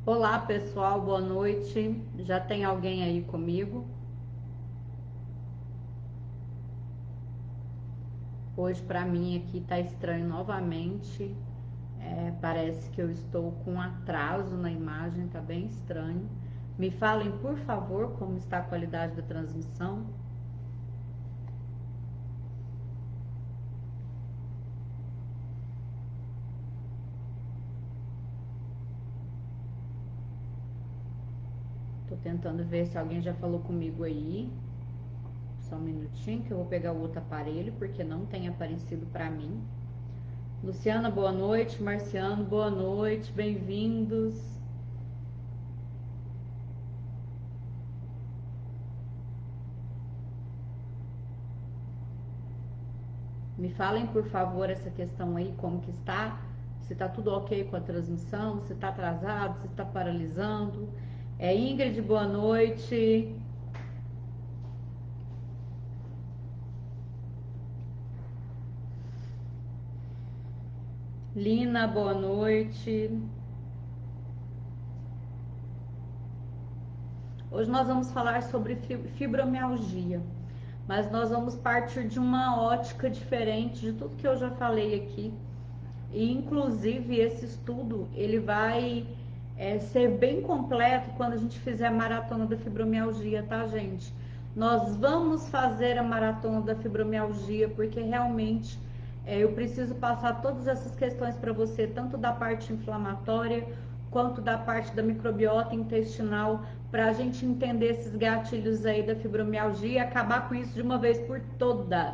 Olá pessoal, boa noite. Já tem alguém aí comigo? Hoje para mim aqui tá estranho novamente. Parece que eu estou com atraso na imagem, tá bem estranho. Me falem, por favor, como está a qualidade da transmissão. Tô tentando ver se alguém já falou comigo aí. Só um minutinho que eu vou pegar o outro aparelho, porque não tem aparecido para mim. Luciana, boa noite. Marciano, boa noite. Bem-vindos. Me falem, por favor, essa questão aí, como que está? Se está tudo ok com a transmissão, se está atrasado, se está paralisando. Ingrid, boa noite. Lina, boa noite. Hoje nós vamos falar sobre fibromialgia, mas nós vamos partir de uma ótica diferente de tudo que eu já falei aqui. E inclusive esse estudo ele vai ser bem completo quando a gente fizer a maratona da fibromialgia, tá, gente? Nós vamos fazer a maratona da fibromialgia porque realmente eu preciso passar todas essas questões para você, tanto da parte inflamatória quanto da parte da microbiota intestinal, para a gente entender esses gatilhos aí da fibromialgia e acabar com isso de uma vez por todas,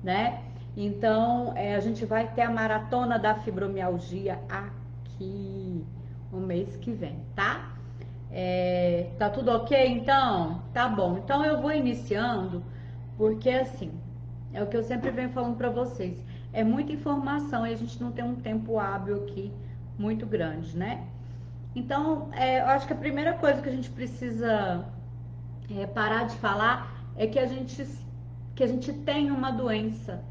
né? Então, a gente vai ter a maratona da fibromialgia aqui no mês que vem, tá? Tá tudo ok, então? Tá bom. Então, eu vou iniciando, porque assim, é o que eu sempre venho falando para vocês. É muita informação e a gente não tem um tempo hábil aqui muito grande, né? Então, eu acho que a primeira coisa que a gente precisa parar de falar é que a gente tem uma doença,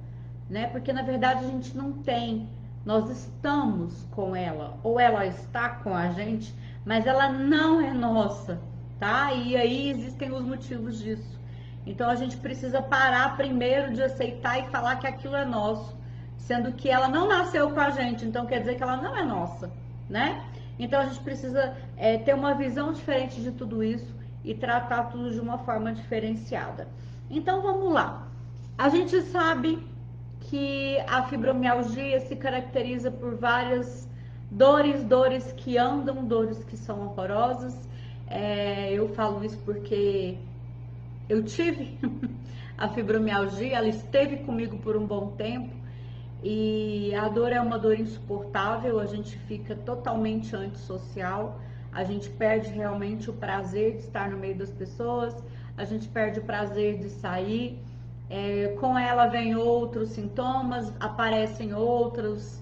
né? Porque na verdade a gente não tem, nós estamos com ela, ou ela está com a gente, mas ela não é nossa, tá? E aí existem os motivos disso. Então a gente precisa parar primeiro de aceitar e falar que aquilo é nosso, sendo que ela não nasceu com a gente, então quer dizer que ela não é nossa, né? Então a gente precisa ter uma visão diferente de tudo isso e tratar tudo de uma forma diferenciada. Então vamos lá. A gente sabe que a fibromialgia se caracteriza por várias dores que andam, dores que são horrorosas. Eu falo isso porque eu tive a fibromialgia, ela esteve comigo por um bom tempo e a dor é uma dor insuportável, a gente fica totalmente antissocial, a gente perde realmente o prazer de estar no meio das pessoas, a gente perde o prazer de sair. Com ela vem outros sintomas, aparecem outras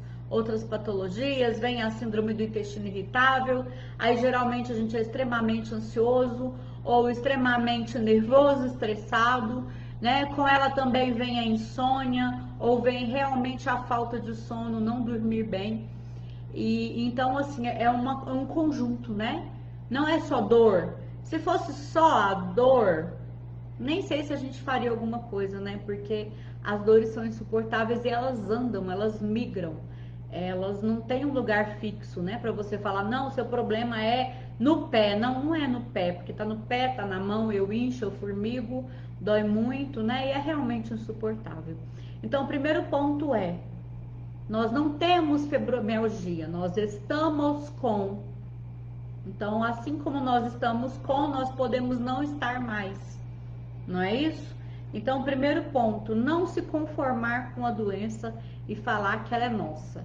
patologias, vem a síndrome do intestino irritável, aí geralmente a gente é extremamente ansioso ou extremamente nervoso, estressado, né? Com ela também vem a insônia ou vem realmente a falta de sono, não dormir bem. E então assim é um conjunto, né? Não é só dor. Se fosse só a dor, nem sei se a gente faria alguma coisa, né? Porque as dores são insuportáveis e elas andam, elas migram. Elas não têm um lugar fixo, né? Para você falar, não, seu problema é no pé. Não, não é no pé, porque tá no pé, tá na mão, eu incho, eu formigo, dói muito, né? E é realmente insuportável. Então, o primeiro ponto é, nós não temos fibromialgia, nós estamos com. Então, assim como nós estamos com, nós podemos não estar mais. Não é isso? Então, primeiro ponto, não se conformar com a doença e falar que ela é nossa.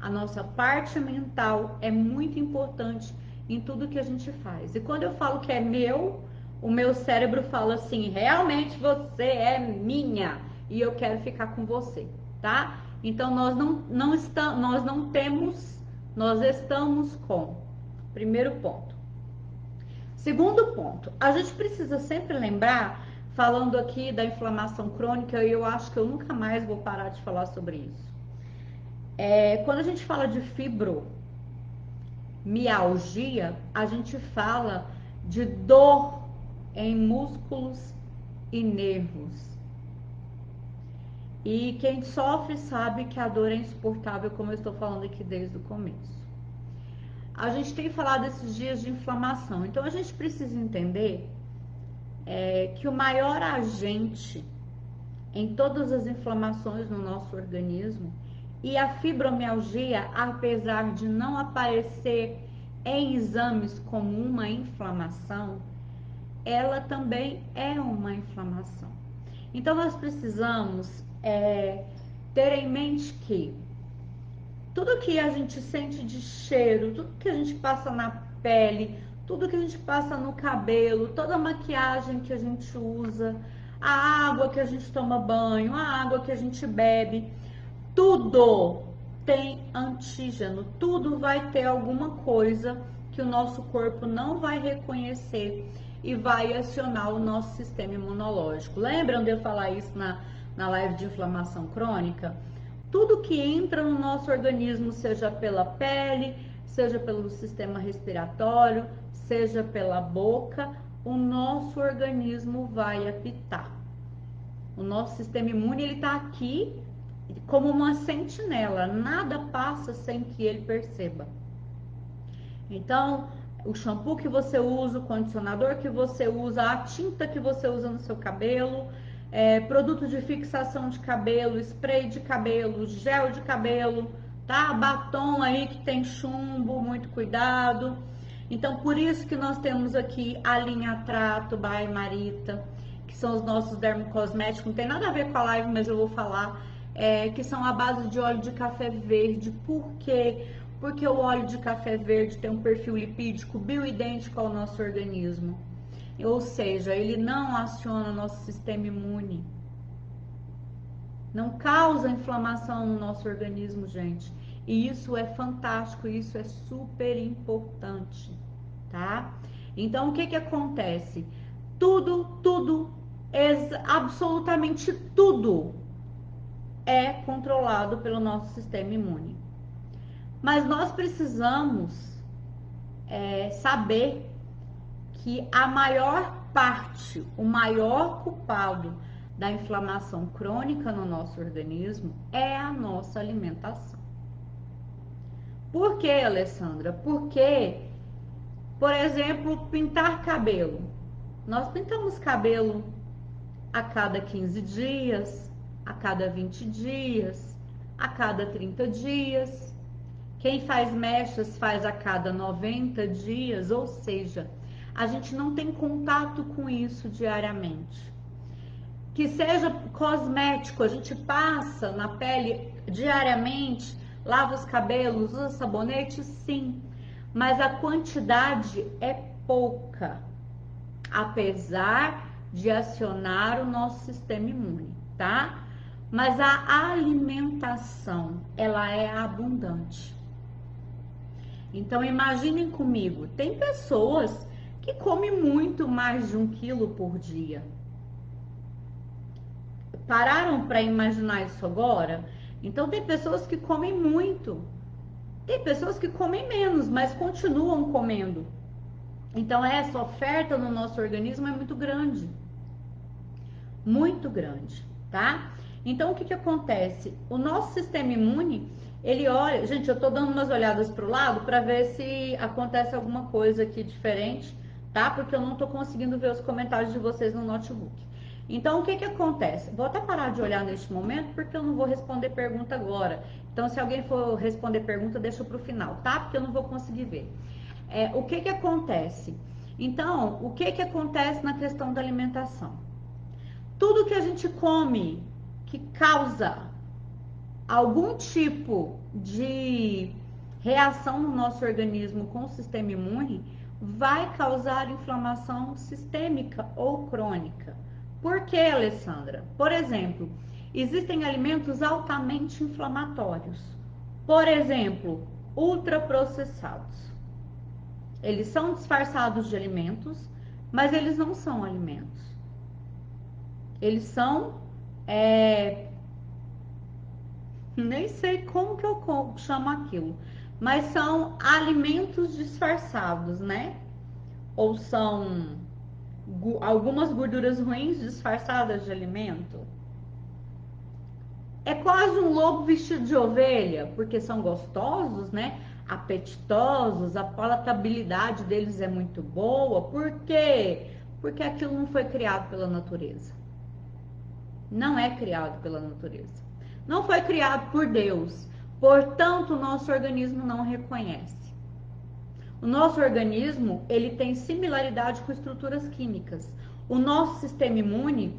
A nossa parte mental é muito importante em tudo que a gente faz. E quando eu falo que é meu, o meu cérebro fala assim: realmente você é minha e eu quero ficar com você, tá? Então nós não temos, nós estamos com. Primeiro ponto. Segundo ponto, a gente precisa sempre lembrar, falando aqui da inflamação crônica, e eu acho que eu nunca mais vou parar de falar sobre isso. Quando a gente fala de fibro, fibromialgia, a gente fala de dor em músculos e nervos. E quem sofre sabe que a dor é insuportável, como eu estou falando aqui desde o começo. A gente tem falado esses dias de inflamação, então a gente precisa entender que o maior agente em todas as inflamações no nosso organismo, e a fibromialgia, apesar de não aparecer em exames como uma inflamação, ela também é uma inflamação. Então nós precisamos ter em mente que tudo que a gente sente de cheiro, tudo que a gente passa na pele, tudo que a gente passa no cabelo, toda a maquiagem que a gente usa, a água que a gente toma banho, a água que a gente bebe, tudo tem antígeno, tudo vai ter alguma coisa que o nosso corpo não vai reconhecer e vai acionar o nosso sistema imunológico. Lembram de eu falar isso na live de inflamação crônica? Tudo que entra no nosso organismo, seja pela pele, seja pelo sistema respiratório, seja pela boca, o nosso organismo vai apitar. O nosso sistema imune, ele tá aqui como uma sentinela, nada passa sem que ele perceba. Então, o shampoo que você usa, o condicionador que você usa, a tinta que você usa no seu cabelo, produto de fixação de cabelo, spray de cabelo, gel de cabelo, tá? Batom aí que tem chumbo, muito cuidado. Então, por isso que nós temos aqui a linha Trato by Marita, que são os nossos dermocosméticos, não tem nada a ver com a live, mas eu vou falar, que são a base de óleo de café verde. Por quê? Porque o óleo de café verde tem um perfil lipídico bioidêntico ao nosso organismo. Ou seja, ele não aciona o nosso sistema imune. Não causa inflamação no nosso organismo, gente. E isso é fantástico, isso é super importante, tá? Então, o que que acontece? Absolutamente tudo é controlado pelo nosso sistema imune. Mas nós precisamos saber que a maior parte, o maior culpado da inflamação crônica no nosso organismo é a nossa alimentação. Por quê, Alessandra? Porque, por exemplo, pintar cabelo. Nós pintamos cabelo a cada 15 dias, a cada 20 dias, a cada 30 dias. Quem faz mechas faz a cada 90 dias, ou seja, a gente não tem contato com isso diariamente. Que seja cosmético, a gente passa na pele diariamente, lava os cabelos, usa sabonete, sim, mas a quantidade é pouca, apesar de acionar o nosso sistema imune, tá? Mas a alimentação, ela é abundante. Então, imaginem comigo, tem pessoas que comem muito mais de 1 quilo por dia. Pararam para imaginar isso agora? Então, tem pessoas que comem muito. Tem pessoas que comem menos, mas continuam comendo. Então, essa oferta no nosso organismo é muito grande. Muito grande, tá? Então, o que que acontece? O nosso sistema imune, ele olha... Gente, eu tô dando umas olhadas pro lado para ver se acontece alguma coisa aqui diferente, tá? Porque eu não tô conseguindo ver os comentários de vocês no notebook. Então, o que que acontece? Vou até parar de olhar neste momento, porque eu não vou responder pergunta agora. Então, se alguém for responder pergunta, deixa pro final, tá? Porque eu não vou conseguir ver. O que que acontece? Então, o que que acontece na questão da alimentação? Tudo que a gente come que causa algum tipo de reação no nosso organismo com o sistema imune vai causar inflamação sistêmica ou crônica. Por que, Alessandra? Por exemplo, existem alimentos altamente inflamatórios. Por exemplo, ultraprocessados. Eles são disfarçados de alimentos, mas eles não são alimentos. Eles são... nem sei como que eu chamo aquilo. mas são alimentos disfarçados, né? Ou são algumas gorduras ruins disfarçadas de alimento. É quase um lobo vestido de ovelha, porque são gostosos, né? Apetitosos, a palatabilidade deles é muito boa. Por quê? Porque aquilo não foi criado pela natureza. Não é criado pela natureza. Não foi criado por Deus. Portanto, o nosso organismo não reconhece. O nosso organismo, ele tem similaridade com estruturas químicas. O nosso sistema imune,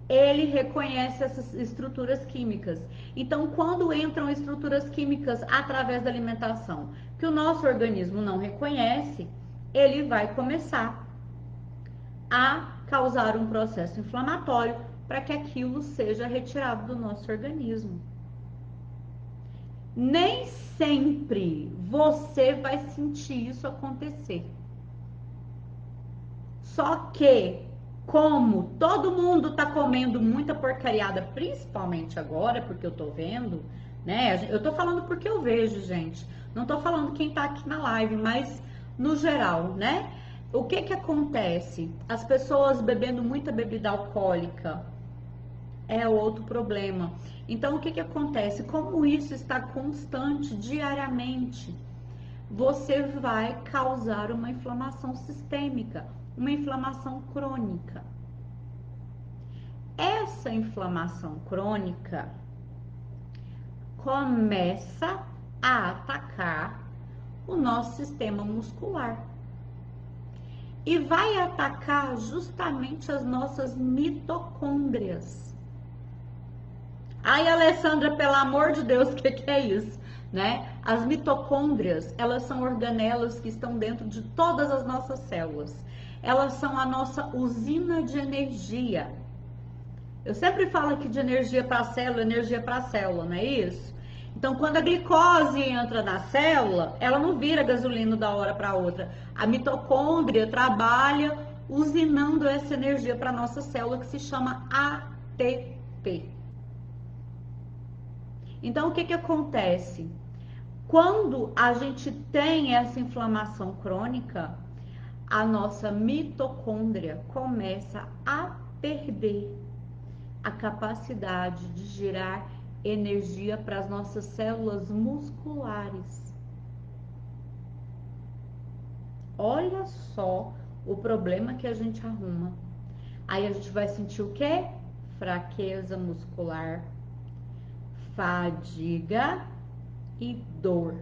ele reconhece essas estruturas químicas. Então, quando entram estruturas químicas através da alimentação, que o nosso organismo não reconhece, ele vai começar a causar um processo inflamatório para que aquilo seja retirado do nosso organismo. Nem sempre você vai sentir isso acontecer. Só que, como todo mundo tá comendo muita porcariada, principalmente agora, porque eu tô vendo, né? Eu tô falando porque eu vejo, gente. Não tô falando quem tá aqui na live, mas no geral, né? O que que acontece? As pessoas bebendo muita bebida alcoólica é outro problema. Então, o que que acontece? Como isso está constante, diariamente, você vai causar uma inflamação sistêmica, uma inflamação crônica. Essa inflamação crônica começa a atacar o nosso sistema muscular e vai atacar justamente as nossas mitocôndrias. Ai, Alessandra, pelo amor de Deus, o que é isso? Né? As mitocôndrias, elas são organelas que estão dentro de todas as nossas células. Elas são a nossa usina de energia. Eu sempre falo aqui de energia para a célula, não é isso? Então, quando a glicose entra na célula, ela não vira gasolina da hora para outra. A mitocôndria trabalha usinando essa energia para a nossa célula, que se chama ATP. Então, o que que acontece? Quando a gente tem essa inflamação crônica, a nossa mitocôndria começa a perder a capacidade de gerar energia para as nossas células musculares. Olha só o problema que a gente arruma. Aí a gente vai sentir o quê? Fraqueza muscular, fadiga e dor.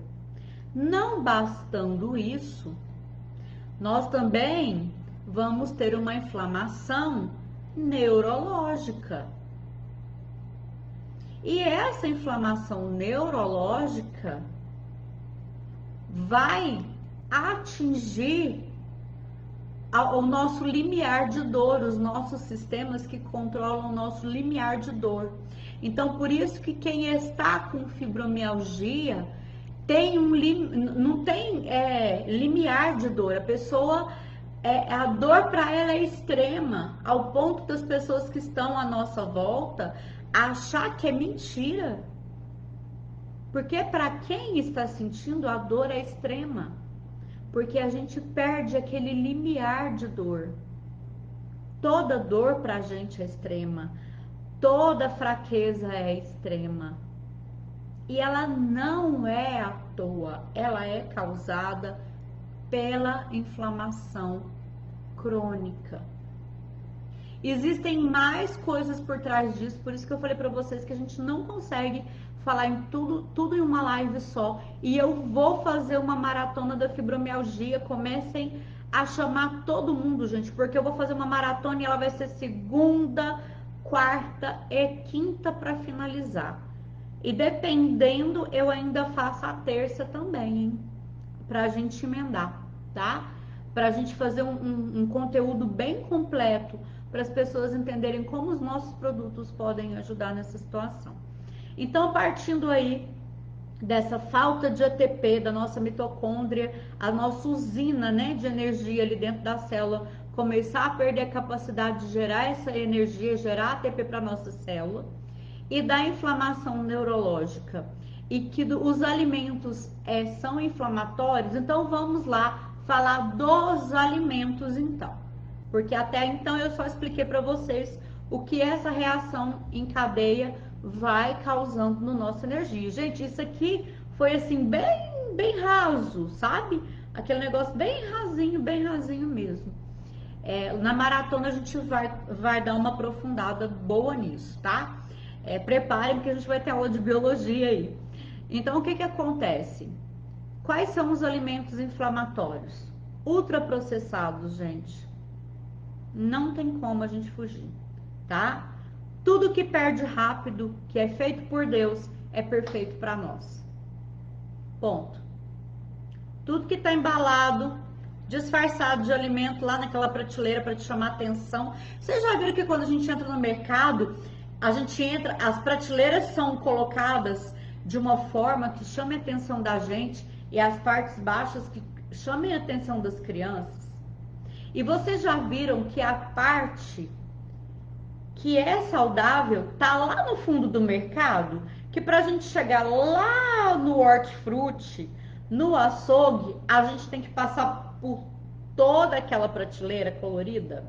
Não bastando isso, nós também vamos ter uma inflamação neurológica. E essa inflamação neurológica vai atingir o nosso limiar de dor, os nossos sistemas que controlam o nosso limiar de dor. Então, por isso que quem está com fibromialgia não tem limiar de dor. A pessoa, a dor para ela é extrema, ao ponto das pessoas que estão à nossa volta achar que é mentira. Porque para quem está sentindo, a dor é extrema. Porque a gente perde aquele limiar de dor. Toda dor para a gente é extrema. Toda fraqueza é extrema. E ela não é à toa. Ela é causada pela inflamação crônica. Existem mais coisas por trás disso, por isso que eu falei para vocês que a gente não consegue falar em tudo em uma live só. E eu vou fazer uma maratona da fibromialgia. Comecem a chamar todo mundo, gente, porque eu vou fazer uma maratona e ela vai ser segunda, quarta e quinta para finalizar. E dependendo, eu ainda faço a terça também, hein? Pra gente emendar, tá? Pra gente fazer um conteúdo bem completo, para as pessoas entenderem como os nossos produtos podem ajudar nessa situação. Então, partindo aí dessa falta de ATP da nossa mitocôndria, a nossa usina, né, de energia ali dentro da célula, começar a perder a capacidade de gerar essa energia, gerar ATP para nossa célula, e da inflamação neurológica, e que os alimentos são inflamatórios, então vamos lá falar dos alimentos então. Porque até então eu só expliquei para vocês o que essa reação em cadeia vai causando na nossa energia. Gente, isso aqui foi assim bem raso, sabe? Aquele negócio bem rasinho mesmo. Na maratona a gente vai dar uma aprofundada boa nisso, tá? Preparem porque a gente vai ter aula de biologia aí. Então, o que acontece? Quais são os alimentos inflamatórios? Ultraprocessados, gente. Não tem como a gente fugir, tá? Tudo que perde rápido, que é feito por Deus, é perfeito para nós. Ponto. Tudo que tá embalado, disfarçado de alimento lá naquela prateleira para te chamar atenção. Vocês já viram que quando a gente entra no mercado, as prateleiras são colocadas de uma forma que chame a atenção da gente e as partes baixas que chamem a atenção das crianças? E vocês já viram que a parte que é saudável tá lá no fundo do mercado? Que pra gente chegar lá no hortifruti, no açougue, a gente tem que passar por toda aquela prateleira colorida?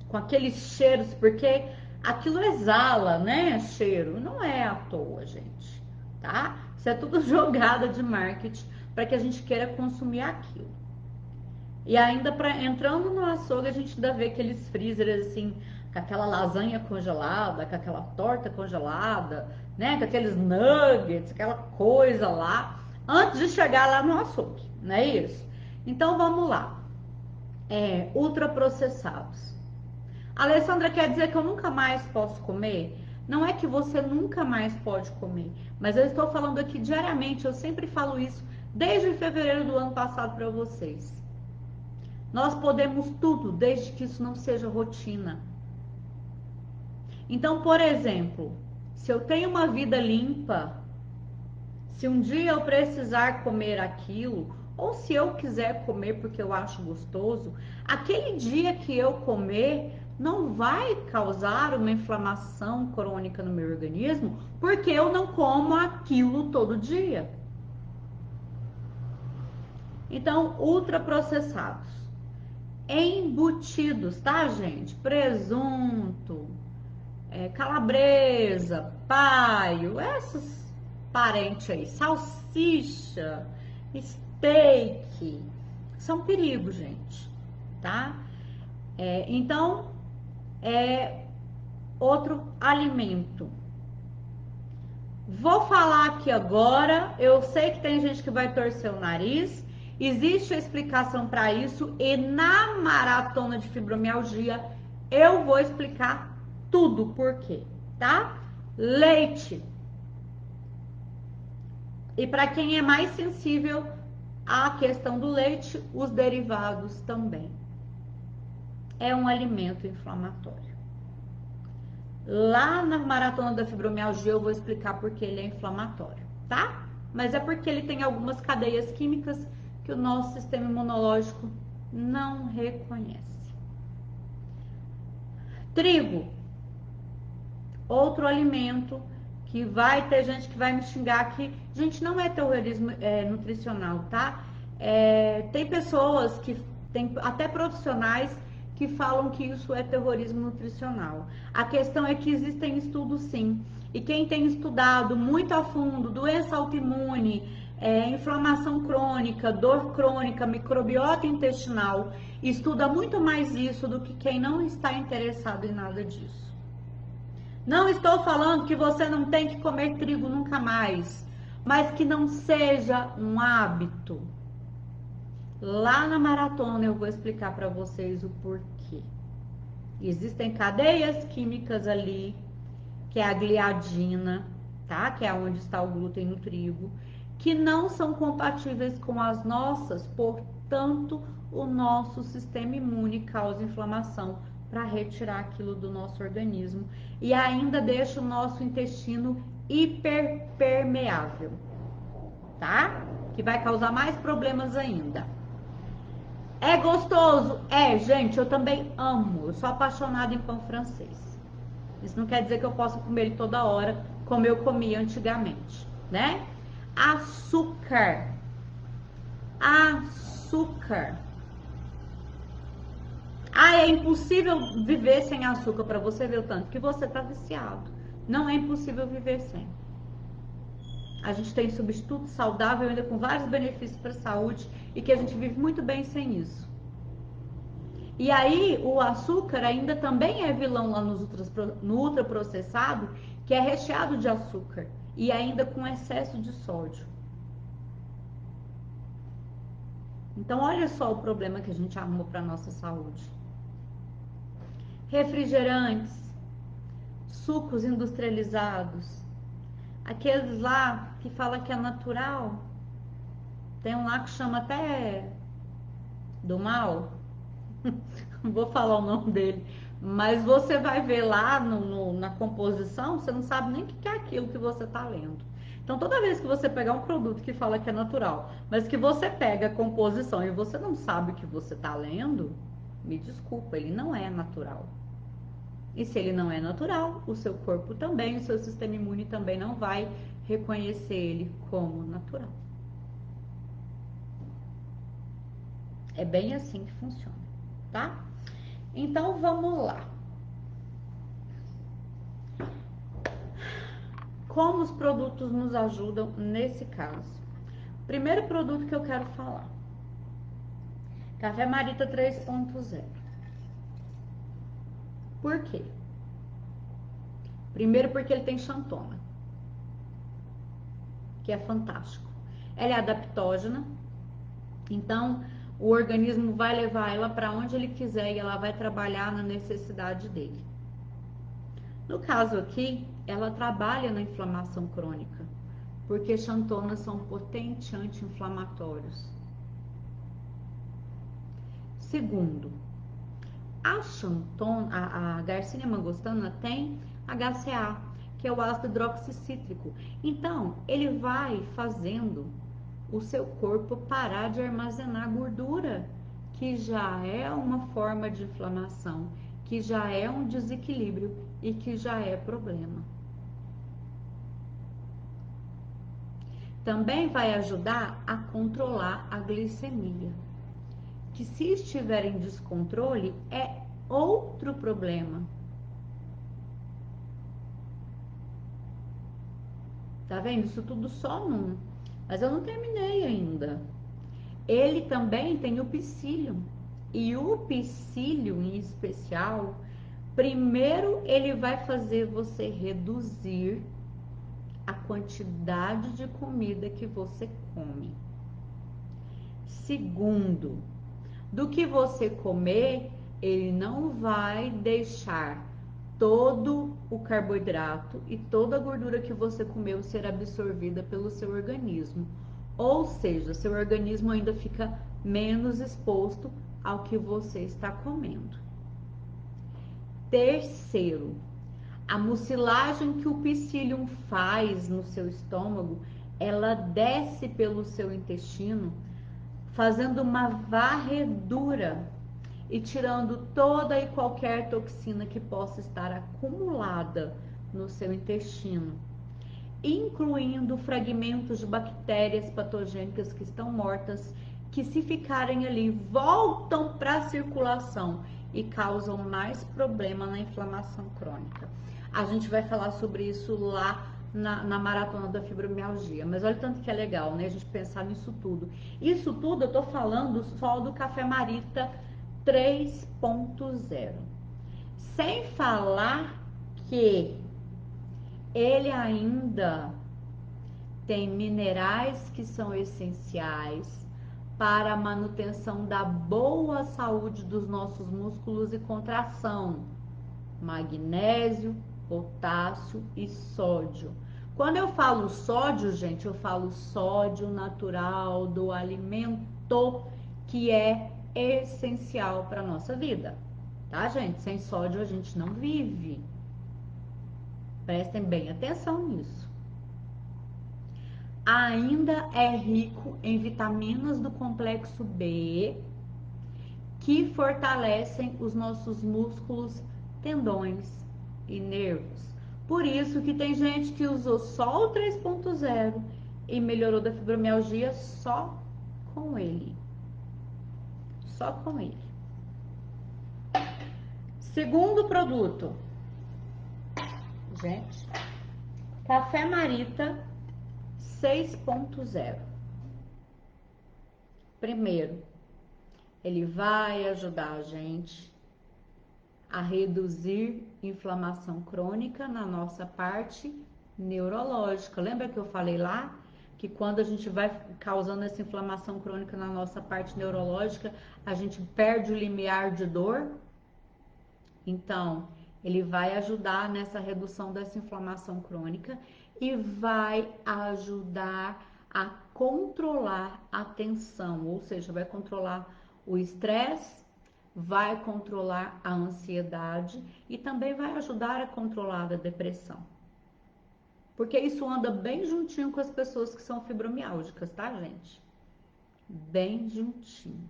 Com aqueles cheiros, porque aquilo exala, né? Cheiro. Não é à toa, gente, tá? Isso é tudo jogada de marketing para que a gente queira consumir aquilo. E ainda entrando no açougue, a gente ainda vê aqueles freezers assim, com aquela lasanha congelada, com aquela torta congelada, né? Com aqueles nuggets, aquela coisa lá, antes de chegar lá no açougue, não é isso? Então vamos lá. Ultraprocessados. Alessandra, quer dizer que eu nunca mais posso comer? Não é que você nunca mais pode comer, mas eu estou falando aqui diariamente, eu sempre falo isso desde fevereiro do ano passado para vocês. Nós podemos tudo, desde que isso não seja rotina. Então, por exemplo, se eu tenho uma vida limpa, se um dia eu precisar comer aquilo, ou se eu quiser comer porque eu acho gostoso, aquele dia que eu comer não vai causar uma inflamação crônica no meu organismo, porque eu não como aquilo todo dia. Então, ultraprocessados. Embutidos, tá, gente? Presunto, calabresa, paio, essas parentes aí, salsicha, steak, são perigo, gente, tá? Então, outro alimento. Vou falar aqui agora, eu sei que tem gente que vai torcer o nariz, existe a explicação para isso e na maratona de fibromialgia eu vou explicar tudo por quê, tá? Leite. E para quem é mais sensível à questão do leite, os derivados também. É um alimento inflamatório. Lá na maratona da fibromialgia eu vou explicar por que ele é inflamatório, tá? Mas é porque ele tem algumas cadeias químicas que o nosso sistema imunológico não reconhece. Trigo. Outro alimento que vai ter gente que vai me xingar aqui. Gente, não é terrorismo nutricional, tá? Tem pessoas que, tem até profissionais que falam que isso é terrorismo nutricional. A questão é que existem estudos sim. E quem tem estudado muito a fundo doença autoimune, inflamação crônica, dor crônica, microbiota intestinal, estuda muito mais isso do que quem não está interessado em nada disso. Não estou falando que você não tem que comer trigo nunca mais, mas que não seja um hábito. Lá na maratona eu vou explicar para vocês o porquê. Existem cadeias químicas ali, que é a gliadina, tá? Que é onde está o glúten no trigo, que não são compatíveis com as nossas, portanto, o nosso sistema imune causa inflamação para retirar aquilo do nosso organismo e ainda deixa o nosso intestino hiperpermeável, tá? Que vai causar mais problemas ainda. É gostoso? Gente, eu também amo. Eu sou apaixonada em pão francês. Isso não quer dizer que eu possa comer ele toda hora, como eu comia antigamente, né? Açúcar. Açúcar. Ah, é impossível viver sem açúcar, para você ver o tanto que você tá viciado. Não é impossível viver sem. A gente tem substituto saudável ainda com vários benefícios para a saúde e que a gente vive muito bem sem isso. E aí o açúcar ainda também é vilão lá no ultraprocessado, que é recheado de açúcar e ainda com excesso de sódio. Então olha só o problema que a gente arrumou para nossa saúde. Refrigerantes, sucos industrializados, aqueles lá que fala que é natural, tem um lá que chama até do mal, não vou falar o nome dele, mas você vai ver lá na composição, você não sabe nem o que é aquilo que você está lendo. Então, toda vez que você pegar um produto que fala que é natural, mas que você pega a composição e você não sabe o que você está lendo, me desculpa, ele não é natural. E se ele não é natural, o seu corpo também, o seu sistema imune também não vai reconhecer ele como natural. É bem assim que funciona, tá? Então, vamos lá. Como os produtos nos ajudam nesse caso? Primeiro produto que eu quero falar. Café Marita 3.0. Por quê? Primeiro porque ele tem xantona, que é fantástico. Ela é adaptógena, então o organismo vai levar ela para onde ele quiser e ela vai trabalhar na necessidade dele. No caso aqui, ela trabalha na inflamação crônica, porque xantonas são potentes anti-inflamatórios. Segundo, a Garcinia mangostana tem HCA, que é o ácido hidroxicítrico. Então, ele vai fazendo o seu corpo parar de armazenar gordura, que já é uma forma de inflamação, que já é um desequilíbrio e que já é problema. Também vai ajudar a controlar a glicemia, que se estiver em descontrole é outro problema. Tá vendo? Isso tudo só num. Mas eu não terminei ainda. Ele também tem o psyllium. E o psyllium em especial, primeiro ele vai fazer você reduzir a quantidade de comida que você come. Segundo, do que você comer, ele não vai deixar todo o carboidrato e toda a gordura que você comeu ser absorvida pelo seu organismo. Ou seja, seu organismo ainda fica menos exposto ao que você está comendo. Terceiro, a mucilagem que o psyllium faz no seu estômago, ela desce pelo seu intestino, fazendo uma varredura e tirando toda e qualquer toxina que possa estar acumulada no seu intestino, incluindo fragmentos de bactérias patogênicas que estão mortas, que se ficarem ali, voltam para a circulação e causam mais problema na inflamação crônica. A gente vai falar sobre isso lá na maratona da fibromialgia, mas olha o tanto que é legal, né? A gente pensar nisso tudo. Isso tudo eu tô falando só do Café Marita 3.0. Sem falar que ele ainda tem minerais que são essenciais para a manutenção da boa saúde dos nossos músculos e contração. Magnésio, potássio e sódio. Quando eu falo sódio, gente, eu falo sódio natural do alimento, que é essencial para a nossa vida, tá, gente? Sem sódio a gente não vive. Prestem bem atenção nisso. Ainda é rico em vitaminas do complexo B, que fortalecem os nossos músculos, tendões e nervos. Por isso que tem gente que usou só o 3.0 e melhorou da fibromialgia só com ele. Só com ele. Segundo produto. Gente, Café Marita 6.0. Primeiro, ele vai ajudar a gente a reduzir inflamação crônica na nossa parte neurológica. Lembra que eu falei lá que quando a gente vai causando essa inflamação crônica na nossa parte neurológica, a gente perde o limiar de dor? Então, ele vai ajudar nessa redução dessa inflamação crônica e vai ajudar a controlar a tensão, ou seja, vai controlar o estresse, vai controlar a ansiedade e também vai ajudar a controlar a depressão. Porque isso anda bem juntinho com as pessoas que são fibromialgicas, tá, gente? Bem juntinho.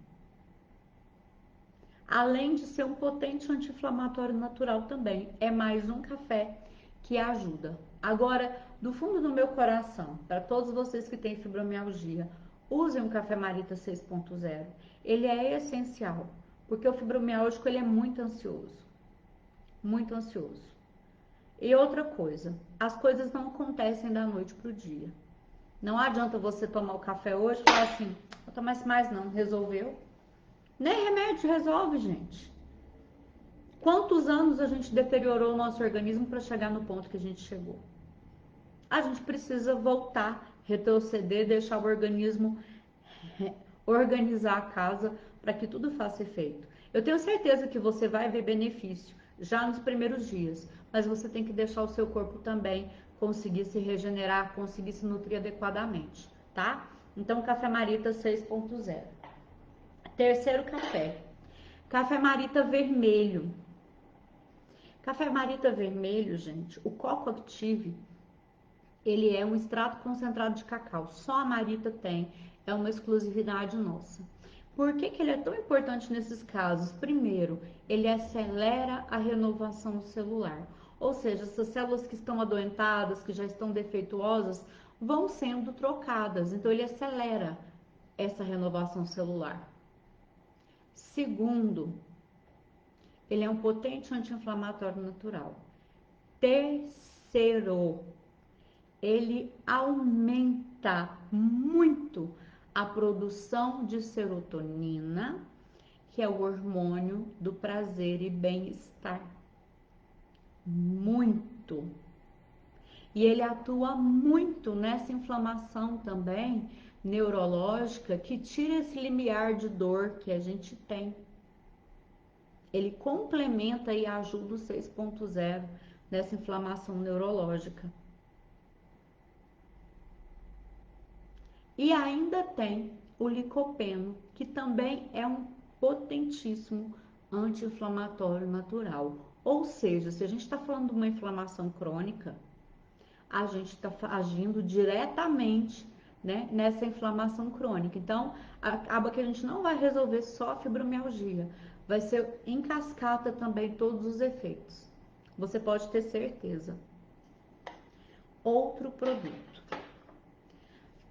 Além de ser um potente anti-inflamatório natural também, é mais um café que ajuda. Agora, do fundo do meu coração, para todos vocês que têm fibromialgia, usem o Café Marita 6.0. Ele é essencial, porque o fibromialgico ele é muito ansioso. Muito ansioso. E outra coisa, as coisas não acontecem da noite pro dia. Não adianta você tomar o café hoje e falar assim, não tomasse mais não, resolveu. Nem remédio resolve, gente. Quantos anos a gente deteriorou o nosso organismo para chegar no ponto que a gente chegou? A gente precisa voltar, retroceder, deixar o organismo organizar a casa para que tudo faça efeito. Eu tenho certeza que você vai ver benefício já nos primeiros dias, mas você tem que deixar o seu corpo também conseguir se regenerar, conseguir se nutrir adequadamente, tá? Então, Café Marita 6.0. Terceiro café. Café Marita vermelho. Café Marita vermelho, gente, o Coco Active, ele é um extrato concentrado de cacau. Só a Marita tem, é uma exclusividade nossa. Por que que ele é tão importante nesses casos? Primeiro, ele acelera a renovação celular. Ou seja, essas células que estão adoentadas, que já estão defeituosas, vão sendo trocadas. Então, ele acelera essa renovação celular. Segundo, ele é um potente anti-inflamatório natural. Terceiro, ele aumenta muito a produção de serotonina, que é o hormônio do prazer e bem-estar. Muito. E ele atua muito nessa inflamação também neurológica que tira esse limiar de dor que a gente tem. Ele complementa e ajuda o 6.0 nessa inflamação neurológica. E ainda tem o licopeno, que também é um potentíssimo anti-inflamatório natural. Ou seja, se a gente está falando de uma inflamação crônica, a gente está agindo diretamente, né, nessa inflamação crônica. Então, acaba que a gente não vai resolver só a fibromialgia, vai ser em cascata também todos os efeitos. Você pode ter certeza. Outro produto.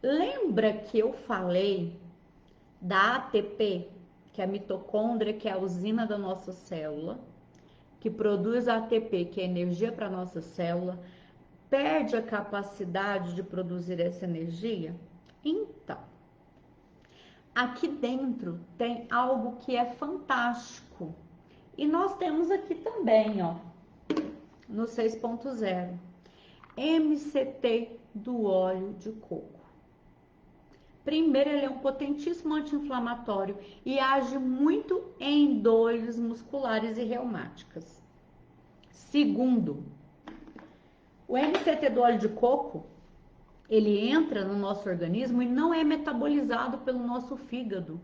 Lembra que eu falei da ATP, que é a mitocôndria, que é a usina da nossa célula, que produz a ATP, que é energia para a nossa célula, perde a capacidade de produzir essa energia? Então, aqui dentro tem algo que é fantástico. E nós temos aqui também, ó, no 6.0, MCT do óleo de coco. Primeiro, ele é um potentíssimo anti-inflamatório e age muito em dores musculares e reumáticas. Segundo, o MCT do óleo de coco, ele entra no nosso organismo e não é metabolizado pelo nosso fígado.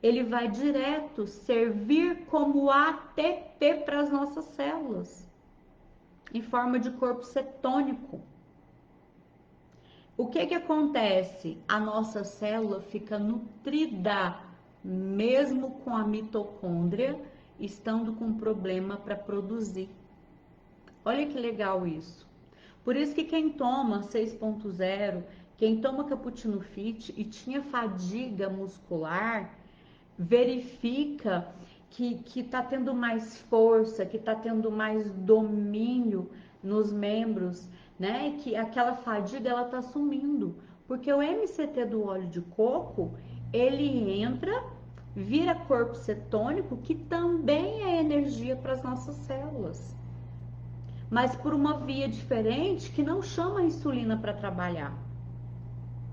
Ele vai direto servir como ATP para as nossas células, em forma de corpo cetônico. O que que acontece? A nossa célula fica nutrida, mesmo com a mitocôndria estando com problema para produzir. Olha que legal isso. Por isso que quem toma 6.0, quem toma Cappuccino Fit e tinha fadiga muscular, verifica que está tendo mais força, que está tendo mais domínio nos membros, né? Que aquela fadiga ela está sumindo, porque o MCT do óleo de coco ele entra, vira corpo cetônico, que também é energia para as nossas células, mas por uma via diferente que não chama a insulina para trabalhar.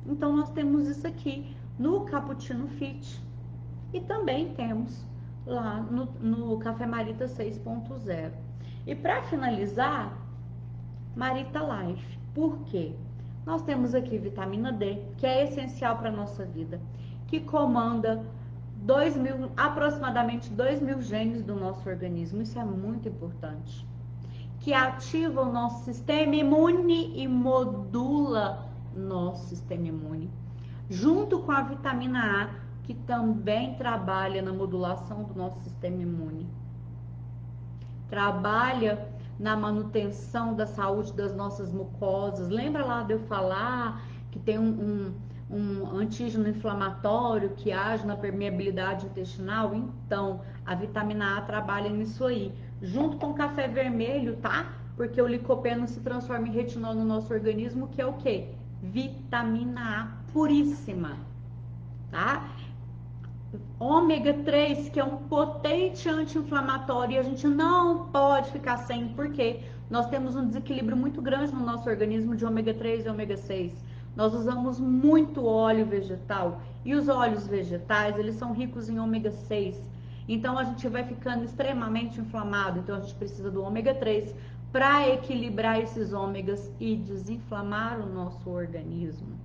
Então nós temos isso aqui no Cappuccino Fit. E também temos lá no Café Marita 6.0. E para finalizar, Marita Life. Por quê? Nós temos aqui vitamina D, que é essencial para a nossa vida, que comanda aproximadamente 2.000 genes do nosso organismo. Isso é muito importante. Que ativa o nosso sistema imune e modula nosso sistema imune. Junto com a vitamina A, que também trabalha na modulação do nosso sistema imune. Trabalha na manutenção da saúde das nossas mucosas. Lembra lá de eu falar que tem um antígeno inflamatório que age na permeabilidade intestinal? Então, a vitamina A trabalha nisso aí. Junto com o café vermelho, tá? Porque o licopeno se transforma em retinol no nosso organismo, que é o quê? Vitamina A puríssima, tá? Ômega 3, que é um potente anti-inflamatório, e a gente não pode ficar sem, porque nós temos um desequilíbrio muito grande no nosso organismo de ômega 3 e ômega 6. Nós usamos muito óleo vegetal, e os óleos vegetais, eles são ricos em ômega 6. Então a gente vai ficando extremamente inflamado, então a gente precisa do ômega 3 para equilibrar esses ômegas e desinflamar o nosso organismo.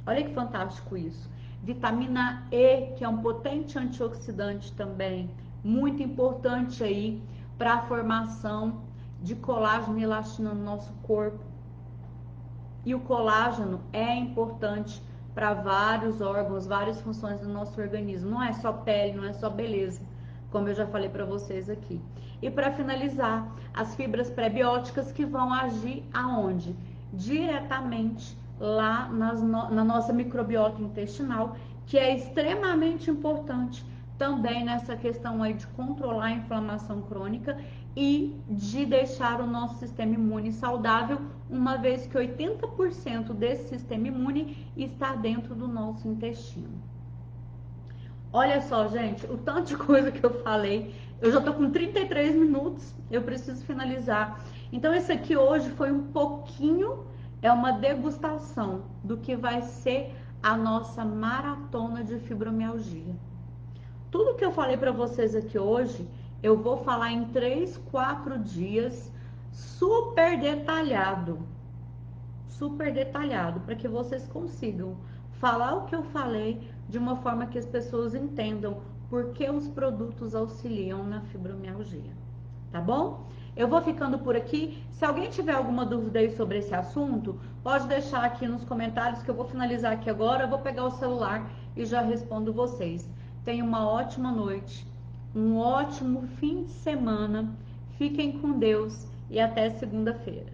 Olha que fantástico isso. Vitamina E, que é um potente antioxidante também, muito importante aí para a formação de colágeno e elastina no nosso corpo. E o colágeno é importante para vários órgãos, várias funções do nosso organismo. Não é só pele, não é só beleza, como eu já falei para vocês aqui. E para finalizar, as fibras pré-bióticas que vão agir aonde? Diretamente lá na nossa microbiota intestinal, que é extremamente importante também nessa questão aí de controlar a inflamação crônica e de deixar o nosso sistema imune saudável, uma vez que 80% desse sistema imune está dentro do nosso intestino. Olha só, gente, o tanto de coisa que eu falei. Eu já tô com 33 minutos, eu preciso finalizar. Então, esse aqui hoje foi um pouquinho, é uma degustação do que vai ser a nossa maratona de fibromialgia. Tudo que eu falei para vocês aqui hoje, eu vou falar em 3, 4 dias, super detalhado, para que vocês consigam falar o que eu falei de uma forma que as pessoas entendam por que os produtos auxiliam na fibromialgia, tá bom? Eu vou ficando por aqui. Se alguém tiver alguma dúvida aí sobre esse assunto, pode deixar aqui nos comentários que eu vou finalizar aqui agora. Eu vou pegar o celular e já respondo vocês. Tenham uma ótima noite, um ótimo fim de semana. Fiquem com Deus e até segunda-feira.